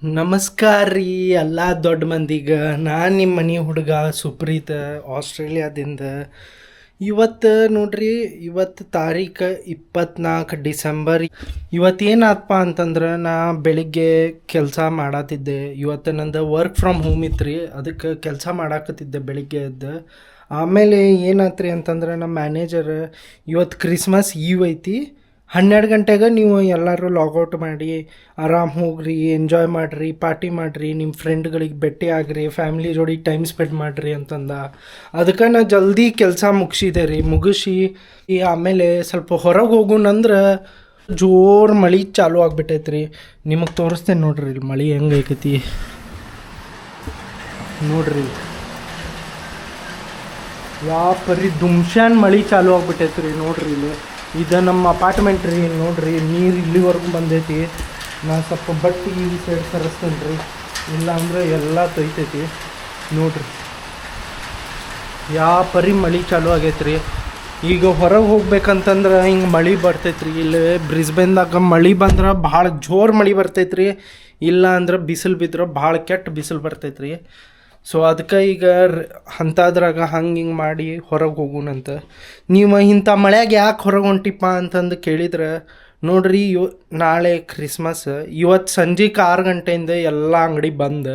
ನಮಸ್ಕಾರ ರೀ ಎಲ್ಲ ದೊಡ್ಡ ಮಂದಿಗೆ. ನಾನು ನಿಮ್ಮ ಮನೆ ಹುಡುಗ ಸುಪ್ರೀತ್ ಆಸ್ಟ್ರೇಲಿಯಾದಿಂದ. ಇವತ್ತು ನೋಡ್ರಿ, ಇವತ್ತು ತಾರೀಕು 24 ಡಿಸೆಂಬರ್. ಇವತ್ತೇನಾತಪ್ಪ ಅಂತಂದ್ರೆ, ನಾ ಬೆಳಿಗ್ಗೆ ಕೆಲಸ ಮಾಡತ್ತಿದ್ದೆ. ಇವತ್ತು ನಂದು ವರ್ಕ್ ಫ್ರಮ್ ಹೋಮ್ ಇತ್ತು ರೀ, ಅದಕ್ಕೆ ಕೆಲಸ ಮಾಡಾಕತ್ತಿದ್ದೆ ಬೆಳಿಗ್ಗೆ ಎದ್ದು. ಆಮೇಲೆ ಏನಾತ್ರಿ ಅಂತಂದ್ರೆ, ನಮ್ಮ ಮ್ಯಾನೇಜರ್ ಇವತ್ತು ಕ್ರಿಸ್ಮಸ್ ಈವ್ ಐತಿ, 12 ಗಂಟೆಗೆ ನೀವು ಎಲ್ಲರೂ ಲಾಗೌಟ್ ಮಾಡಿ ಆರಾಮ್ ಹೋಗ್ರಿ, ಎಂಜಾಯ್ ಮಾಡಿರಿ, ಪಾರ್ಟಿ ಮಾಡಿರಿ, ನಿಮ್ಮ ಫ್ರೆಂಡ್ಗಳಿಗೆ ಭೇಟಿ ಆಗ್ರಿ, ಫ್ಯಾಮ್ಲಿ ಜೋಡಿ ಟೈಮ್ ಸ್ಪೆಂಡ್ ಮಾಡಿರಿ ಅಂತಂದ. ಅದಕ್ಕೆ ನಾ ಜಲ್ದಿ ಕೆಲಸ ಮುಗಿಸಿದೆ ರೀ. ಮುಗಿಸಿ ಆಮೇಲೆ ಸ್ವಲ್ಪ ಹೊರಗೆ ಹೋಗೋಣಂದ್ರೆ ಜೋರು ಮಳೆ ಚಾಲೂ ಆಗ್ಬಿಟ್ಟೈತೆ ರೀ. ನಿಮಗೆ ತೋರಿಸ್ತೇನೆ ನೋಡ್ರಿ ಇಲ್ಲಿ ಮಳೆ ಹೆಂಗೈತಿ ನೋಡ್ರಿ. ಪರಿ ದುಮ್ಶಾನ್ ಮಳೆ ಚಾಲೂ ಆಗ್ಬಿಟ್ಟೈತೆ ರೀ ನೋಡ್ರಿ. ಇಲ್ಲಿ ಇದು ನಮ್ಮ ಅಪಾರ್ಟ್ಮೆಂಟ್ ರೀ. ನೋಡ್ರಿ ನೀರು ಇಲ್ಲಿವರೆಗೂ ಬಂದೈತಿ. ನಾ ಸ್ವಲ್ಪ ಬಟ್ಟೆ ಈ ಸೈಡ್ ಸರಿಸ್ತೇನೆ ರೀ, ಇಲ್ಲ ಅಂದರೆ ಎಲ್ಲ ತೊಯ್ತೈತಿ ನೋಡ್ರಿ. ಪರಿ ಮಳೆ ಚಾಲೂ ಆಗೈತೆ ರೀ. ಈಗ ಹೊರಗೆ ಹೋಗ್ಬೇಕಂತಂದ್ರೆ ಹಿಂಗೆ ಮಳೆ ಬರ್ತೈತೆ ರೀ. ಇಲ್ಲಿ ಬ್ರಿಸ್ಬೇನ್ದಾಗ ಮಳೆ ಬಂದ್ರೆ ಭಾಳ ಜೋರು ಮಳೆ ಬರ್ತೈತೆ ರೀ, ಇಲ್ಲ ಅಂದ್ರೆ ಬಿಸಿಲು ಬಿದ್ರೆ ಭಾಳ ಕೆಟ್ಟ ಬಿಸಿಲು ಬರ್ತೈತೆ ರೀ. ಸೊ ಅದಕ್ಕೆ ಈಗ ಅಂಥದ್ರಾಗ ಹಿಂಗೆ ಮಾಡಿ ಹೊರಗೆ ಹೋಗೋಣಂತ. ನೀವು ಇಂಥ ಮಳೆಯಾಗ ಯಾಕೆ ಹೊರಗೆ ಹೊಂಟಿಪ್ಪ ಅಂತಂದು ಕೇಳಿದ್ರೆ, ನೋಡ್ರಿ ನಾಳೆ ಕ್ರಿಸ್ಮಸ್. ಇವತ್ತು ಸಂಜೆಗೆ 6 ಗಂಟೆಯಿಂದ ಎಲ್ಲ ಅಂಗಡಿ ಬಂದು,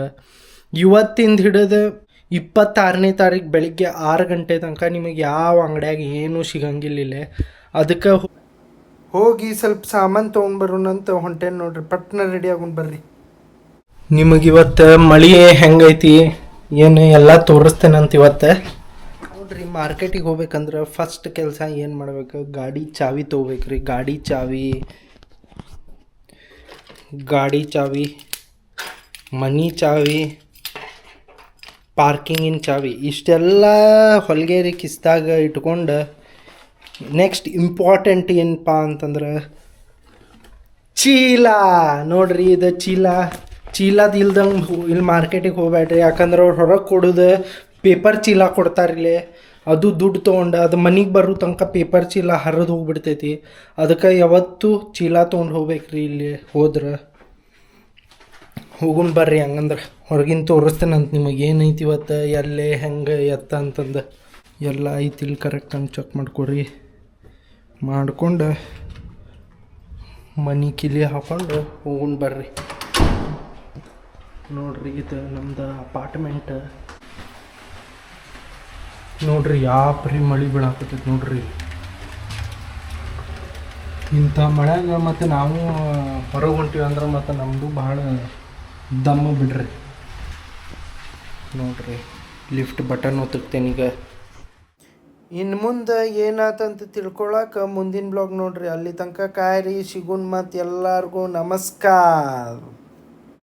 ಇವತ್ತಿಂದ ಹಿಡಿದು 26ನೇ ತಾರೀಕು ಬೆಳಿಗ್ಗೆ 6 ಗಂಟೆ ತನಕ ನಿಮಗೆ ಯಾವ ಅಂಗಡಿಯಾಗ ಏನೂ ಸಿಗಂಗಿಲ್ಲ. ಅದಕ್ಕೆ ಹೋಗಿ ಸ್ವಲ್ಪ ಸಾಮಾನು ತೊಗೊಂಡ್ಬರೋಣಂತ ಹೊಂಟೇನು ನೋಡ್ರಿ. ಪಟ್ನ ರೆಡಿ ಆಗೋಣ ಬರ್ರಿ. ನಿಮಗಿವತ್ತು ಮಳೆ ಹೆಂಗೈತಿ ಏನು ಎಲ್ಲ ತೋರಿಸ್ತೇನಂತ ಇವತ್ತು. ನೋಡ್ರಿ, ಮಾರ್ಕೆಟಿಗೆ ಹೋಗ್ಬೇಕಂದ್ರೆ ಫಸ್ಟ್ ಕೆಲಸ ಏನು ಮಾಡ್ಬೇಕು, ಗಾಡಿ ಚಾವಿ ತೊಗೋಬೇಕ್ರಿ. ಗಾಡಿ ಚಾವಿ, ಮನಿ ಚಾವಿ, ಪಾರ್ಕಿಂಗಿನ ಚಾವಿ, ಇಷ್ಟೆಲ್ಲ ಹೊಲಿಗೆರಿ ಕಿಸ್ದಾಗ ಇಟ್ಕೊಂಡು, ನೆಕ್ಸ್ಟ್ ಇಂಪಾರ್ಟೆಂಟ್ ಏನಪ್ಪ ಅಂತಂದ್ರೆ ಚೀಲ. ನೋಡ್ರಿ, ಇದು ಚೀಲದ ಇಲ್ದಂಗೆ ಇಲ್ಲಿ ಮಾರ್ಕೆಟಿಗೆ ಹೋಗ್ಬೇಡ್ರಿ. ಯಾಕಂದ್ರೆ ಅವ್ರು ಹೊರಗೆ ಕೊಡೋದು ಪೇಪರ್ ಚೀಲ ಕೊಡ್ತಾರಿಲ್ಲಿ, ಅದು ದುಡ್ಡು ತೊಗೊಂಡು ಅದು ಮನೆಗೆ ಬರೋ ತನಕ ಪೇಪರ್ ಚೀಲ ಹರಿದು ಹೋಗ್ಬಿಡ್ತೈತಿ. ಅದಕ್ಕೆ ಯಾವತ್ತೂ ಚೀಲ ತೊಗೊಂಡು ಹೋಗ್ಬೇಕ್ರಿ. ಇಲ್ಲಿ ಹೋದ್ರೆ ಹೋಗೋಣ ಬರ್ರಿ. ಹಂಗಂದ್ರೆ ಹೊರಗಿನ ತೋರಿಸ್ತೇನಂತ ನಿಮಗೆ ಏನೈತಿ ಇವತ್ತು, ಎಲ್ಲೇ ಹೆಂಗೆ ಎತ್ತ ಅಂತಂದು ಎಲ್ಲ ಐತಿ ಇಲ್ಲಿ ಕರೆಕ್ಟ್ ಹಂಗೆ ಚೆಕ್ ಮಾಡ್ಕೊಡ್ರಿ. ಮಾಡ್ಕೊಂಡು ಮನೆ ಕಿಲಿ ಹಾಕ್ಕೊಂಡು ಹೋಗೋಣ ಬರ್ರಿ. ನೋಡ್ರಿ, ಇದು ನಮ್ದು ಅಪಾರ್ಟ್ಮೆಂಟ್. ನೋಡ್ರಿ ಪರಿ ಮಳೆ ಬೀಳಾಕತ್ತೈತಿ ನೋಡ್ರಿ. ಇಂಥ ಮಳೆಯಾಗ ಮತ್ತು ನಾವು ಹೊರಗೆ ಹೊಂಟಿವಿ ಅಂದ್ರೆ ಮತ್ತು ನಮ್ಮದು ಭಾಳ ದಮ್ಮ ಬಿಡ್ರಿ. ನೋಡ್ರಿ, ಲಿಫ್ಟ್ ಬಟನ್ ಒತ್ತುತ್ತೇನೀಗ. ಇನ್ನು ಮುಂದೆ ಏನಾತಂತ ತಿಳ್ಕೊಳಕ್ಕೆ ಮುಂದಿನ ಬ್ಲಾಗ್ ನೋಡ್ರಿ. ಅಲ್ಲಿ ತನಕ ಕಾಯ್ರಿ, ಸಿಗೋಣ ಮತ್ತು ಎಲ್ಲರಿಗೂ ನಮಸ್ಕಾರ.